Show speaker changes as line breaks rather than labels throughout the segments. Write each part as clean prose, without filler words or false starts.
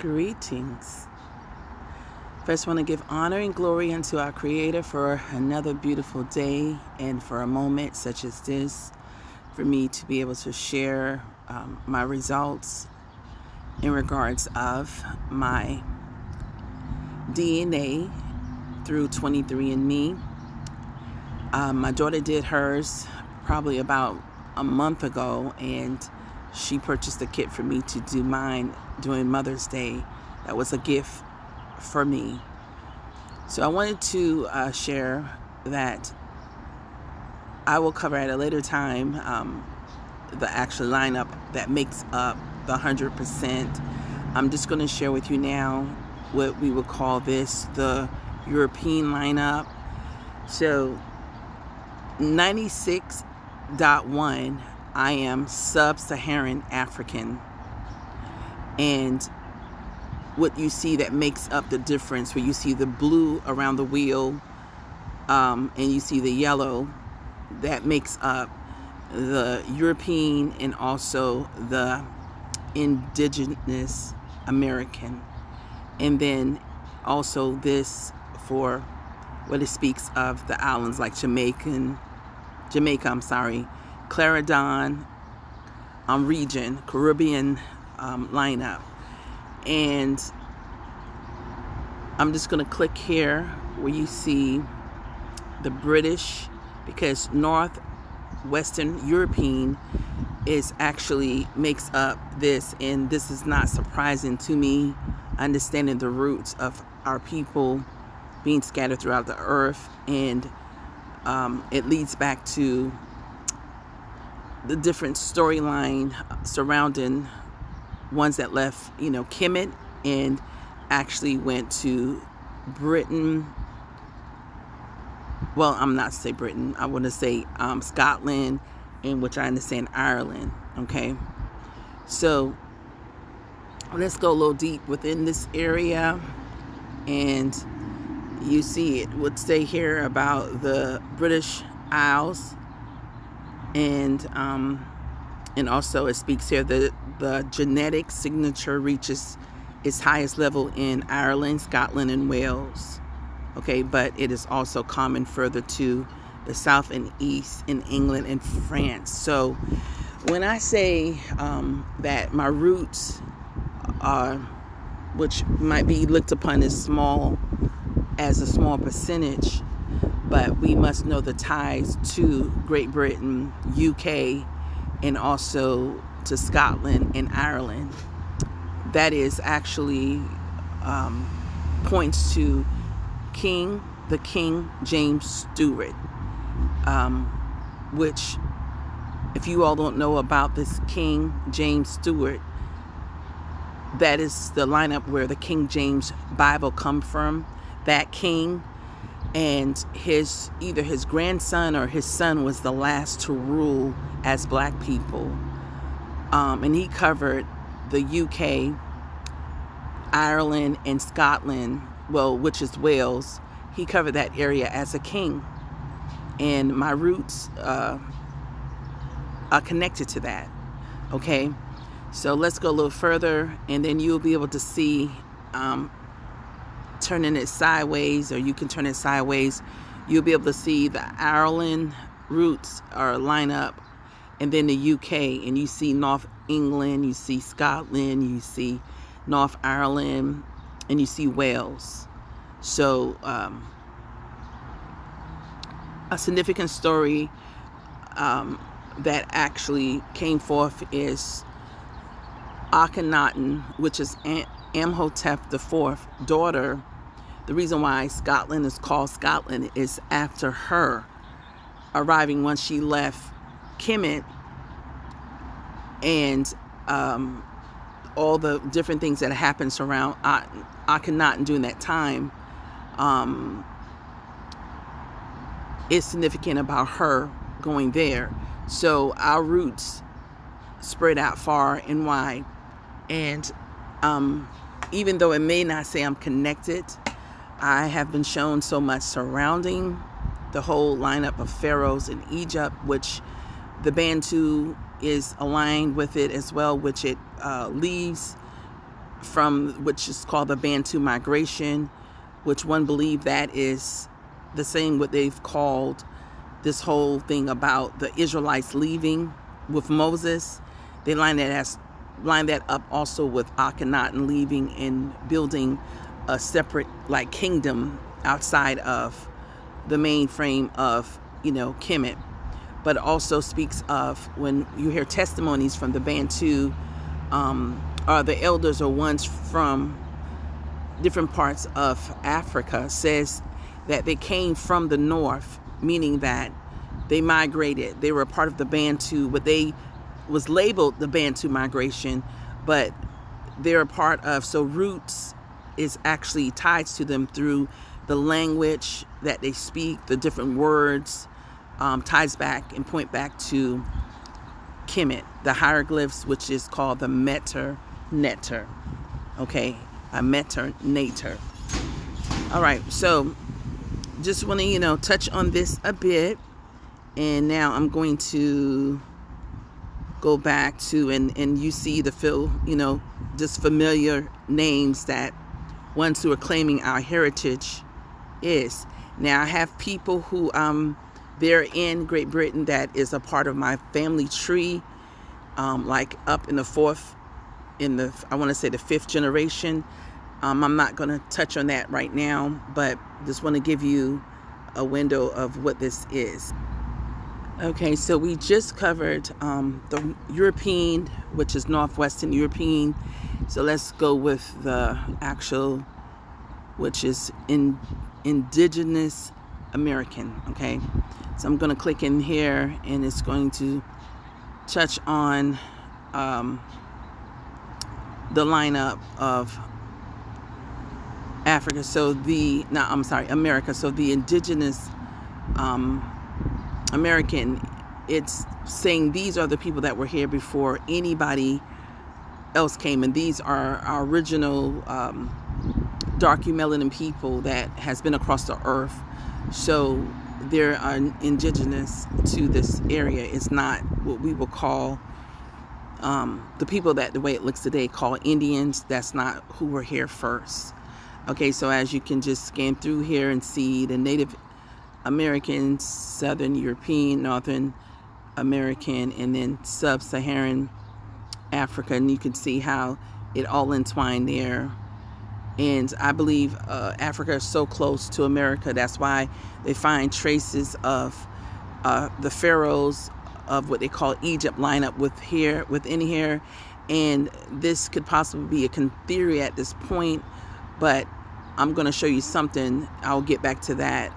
Greetings. First, want to give honor and glory unto our Creator for another beautiful day and for a moment such as this, for me to be able to share my results in regards of my DNA through 23andMe. My daughter did hers probably about a month ago, and she purchased a kit for me to do mine during Mother's Day. That was a gift for me. So I wanted to share that I will cover at a later time the actual lineup that makes up the 100%. I'm just going to share with you now what we would call this the European lineup. So 96.1, I am sub-Saharan African. And what you see that makes up the difference, where you see the blue around the wheel and you see the yellow, that makes up the European and also the Indigenous American. And then also this for what it speaks of the islands like Jamaica, Clarendon region, Caribbean lineup. And I'm just going to click here where you see the British, because Northwestern European is actually makes up this, and this is not surprising to me, understanding the roots of our people being scattered throughout the earth, and it leads back to the different storyline surrounding ones that left, Kemet and actually went to Britain. Well, I'm not to say Britain. I want to say Scotland, in which I understand Ireland. Okay, so let's go a little deep within this area, and you see it would say here about the British Isles, and also it speaks here that the genetic signature reaches its highest level in Ireland, Scotland, and Wales. Okay, but it is also common further to the south and east in England and France. So when I say that my roots are, which might be looked upon as a small percentage, but we must know the ties to Great Britain, UK, and also to Scotland and Ireland. That is actually points to the King James Stewart, which, if you all don't know about this King James Stewart, that is the lineup where the King James Bible come from. That king, and either his grandson or his son was the last to rule as black people. And he covered the UK, Ireland, and Scotland, which is Wales. He covered that area as a king. And my roots are connected to that. Okay? So let's go a little further, and then you'll be able to see, turning it sideways, or you can turn it sideways, you'll be able to see the Ireland roots are line up, and then the UK, and you see North England, you see Scotland, you see North Ireland, and you see Wales. So a significant story that actually came forth is Akhenaten, which is Amhotep IV daughter. The reason why Scotland is called Scotland is after her arriving once she left Kemet, and all the different things that happened around Akhenaten during that time is significant about her going there. So our roots spread out far and wide, and even though it may not say I'm connected, I have been shown so much surrounding the whole lineup of pharaohs in Egypt, which the Bantu is aligned with it as well, which it leaves from which is called the Bantu migration, which one believe that is the same what they've called this whole thing about the Israelites leaving with Moses. They line that up also with Akhenaten leaving and building a separate like kingdom outside of the main frame of, Kemet. But also speaks of when you hear testimonies from the Bantu, or the elders or ones from different parts of Africa, says that they came from the north, meaning that they migrated. They were a part of the Bantu, but they was labeled the Bantu migration, but they're a part of, so roots is actually tied to them through the language that they speak, the different words, ties back and point back to Kemet, the hieroglyphs, which is called the Meter Neter. Okay, a Meter Nater. All right, so just want to, touch on this a bit. And now I'm going to go back to, and you see the just familiar names that ones who are claiming our heritage is. Now I have people who they're in Great Britain that is a part of my family tree, like up in the I want to say the 5th generation. I'm not going to touch on that right now, but just want to give you a window of what this is. Okay, so we just covered the European, which is Northwestern European. So let's go with the actual, which is Indigenous American. Okay, so I'm going to click in here, and it's going to touch on the lineup of Africa. So America. So the Indigenous American, it's saying these are the people that were here before anybody else came, and these are our original dark melanin people that has been across the earth. So they're indigenous to this area. It's not what we will call the people that the way it looks today call Indians. That's not who were here first. Okay, so as you can just scan through here and see the Native American, Southern European, Northern American, and then Sub-Saharan Africa, and you can see how it all entwined there. And I believe Africa is so close to America. That's why they find traces of the pharaohs of what they call Egypt line up within here. And this could possibly be a theory at this point, but I'm going to show you something. I'll get back to that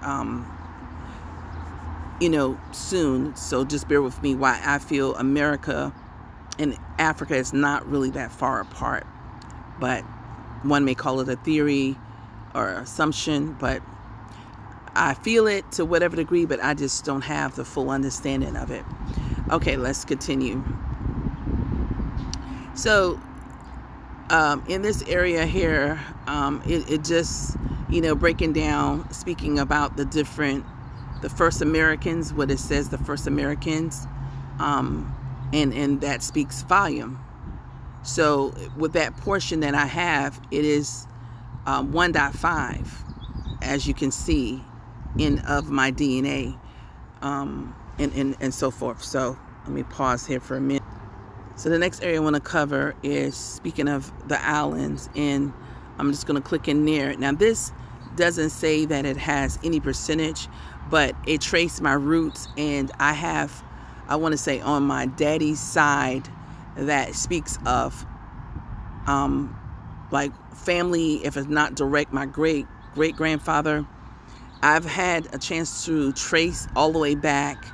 soon. So just bear with me why I feel America and Africa is not really that far apart. But one may call it a theory or assumption, but I feel it to whatever degree, but I just don't have the full understanding of it. Okay, let's continue. So in this area here, it just, breaking down, speaking about the first Americans, what it says, the first Americans, and that speaks volume. So with that portion that I have, it is 1.5, as you can see, of my DNA, and so forth. So let me pause here for a minute. So the next area I want to cover is, speaking of the islands, and I'm just going to click in there. Now this doesn't say that it has any percentage, but it traced my roots, and I want to say on my daddy's side, that speaks of like family, if it's not direct, my great grandfather. I've had a chance to trace all the way back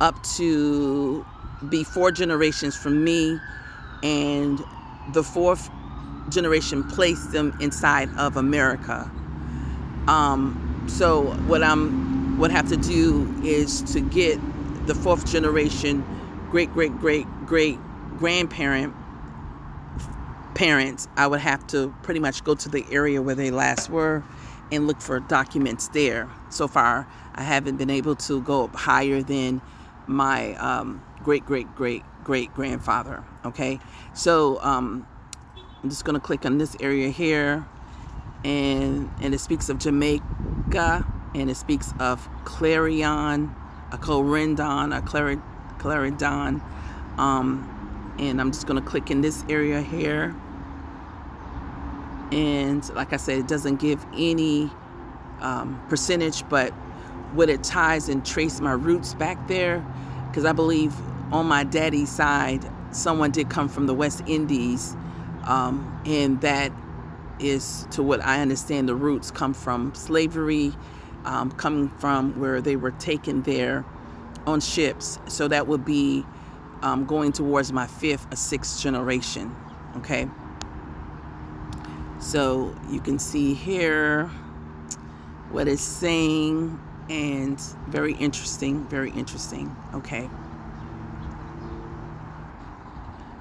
up to be 4 generations from me, and the 4th generation placed them inside of America. So what I have to do is to get the 4th generation great grandparents, I would have to pretty much go to the area where they last were and look for documents there. So far, I haven't been able to go up higher than my great grandfather. Okay, so I'm just going to click on this area here, and it speaks of Jamaica, and it speaks of Clarion, a Clarendon, a Clarendon, and I'm just going to click in this area here. And like I said, it doesn't give any percentage, but what it ties and trace my roots back there, because I believe on my daddy's side, someone did come from the West Indies, and that is, to what I understand, the roots come from slavery, coming from where they were taken there on ships. So that would be going towards my 5th or 6th generation. Okay. So you can see here what it's saying, and very interesting, very interesting. Okay.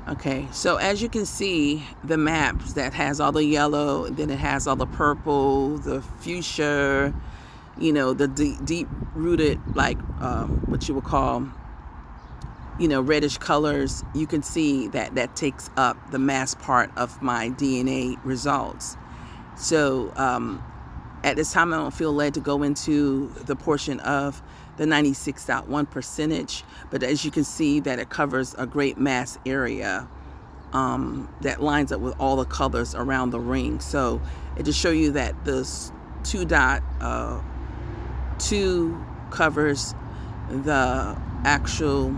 Okay, so as you can see, the map that has all the yellow, and then it has all the purple, the fuchsia, you know, the deep-rooted, like what you would call, you know, reddish colors. You can see that that takes up the mass part of my DNA results. So at this time, I don't feel led to go into the portion of the 96.1 percentage, but as you can see that it covers a great mass area that lines up with all the colors around the ring. So it just show you that this 2.2 covers the actual,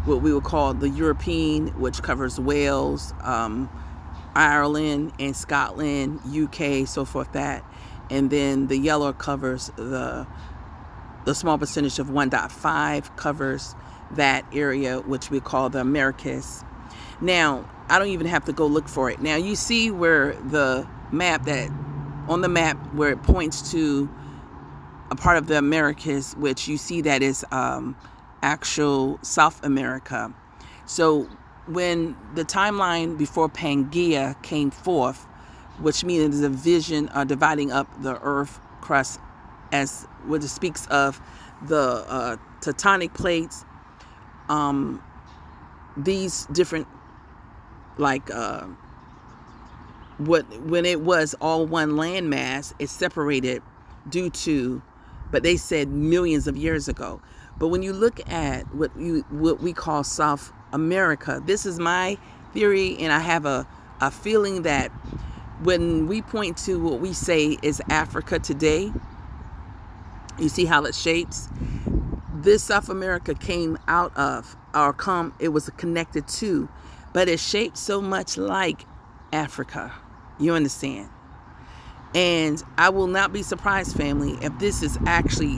what we would call the European, which covers Wales, Ireland and Scotland, UK, so forth that. And then the yellow covers the small percentage of 1.5 covers that area, which we call the Americas. Now, I don't even have to go look for it. Now, you see where the map, that on the map where it points to a part of the Americas, which you see that is actual South America. So when the timeline before Pangea came forth, which means the vision dividing up the earth crust, as what it speaks of the tectonic plates, these different, like when it was all one landmass, it separated due to, but they said millions of years ago. But when you look at what we call South America, this is my theory, and I have a feeling that when we point to what we say is Africa today, you see how it shapes. This South America came out of, it was connected to, but it's shaped so much like Africa. You understand? And I will not be surprised, family, if this is actually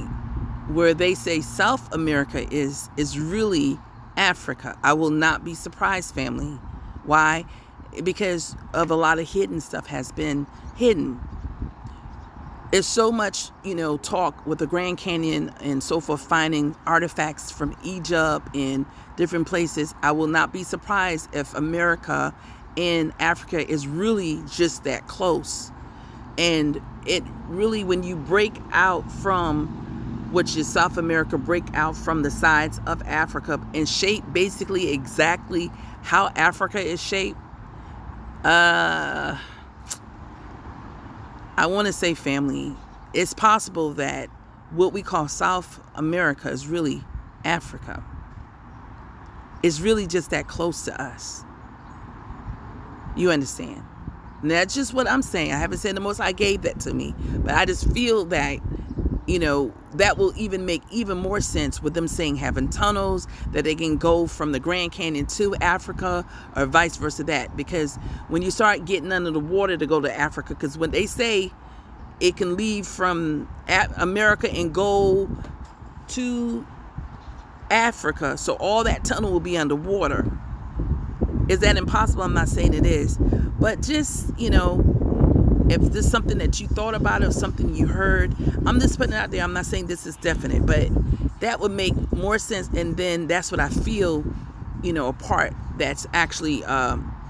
where they say South America is really Africa. I will not be surprised, family. Why? Because of a lot of hidden stuff has been hidden. There's so much, you know, talk with the Grand Canyon and so forth, finding artifacts from Egypt and different places. I will not be surprised if America and Africa is really just that close. And it really, when you break out from, which is South America, break out from the sides of Africa and shape basically exactly how Africa is shaped, I want to say, family, it's possible that what we call South America is really Africa. It's really just that close to us. You understand? And that's just what I'm saying. I haven't said the Most High gave that to me, but I just feel that, you know, that will even make even more sense with them saying having tunnels that they can go from the Grand Canyon to Africa, or vice versa that. Because when you start getting under the water to go to Africa, because when they say it can leave from America and go to Africa, so all that tunnel will be underwater. Is that impossible? I'm not saying it is, but just, you know, if this is something that you thought about or something you heard, I'm just putting it out there. I'm not saying this is definite, but that would make more sense. And then that's what I feel, you know, a part that's actually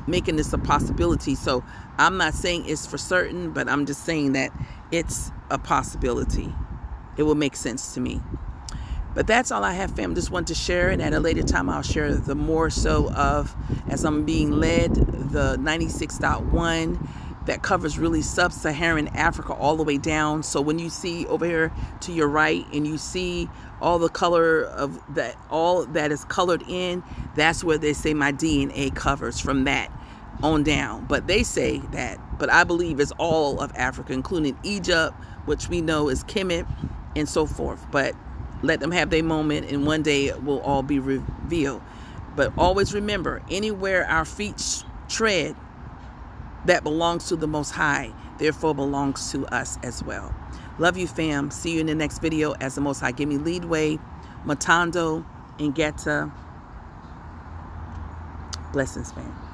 making this a possibility. So I'm not saying it's for certain, but I'm just saying that it's a possibility. It will make sense to me. But that's all I have, fam. Just want to share it. At a later time, I'll share the more so of, as I'm being led, the 96.1 that covers really sub-Saharan Africa all the way down. So when you see over here to your right and you see all the color of that, all that is colored in, that's where they say my DNA covers, from that on down. But they say that, but I believe it's all of Africa, including Egypt, which we know is Kemet, and so forth. But let them have their moment, and one day it will all be revealed. But always remember, anywhere our feet tread, that belongs to the Most High, therefore belongs to us as well. Love you, fam. See you in the next video as the Most High give me leadway, Matando, and Geta. Blessings, fam.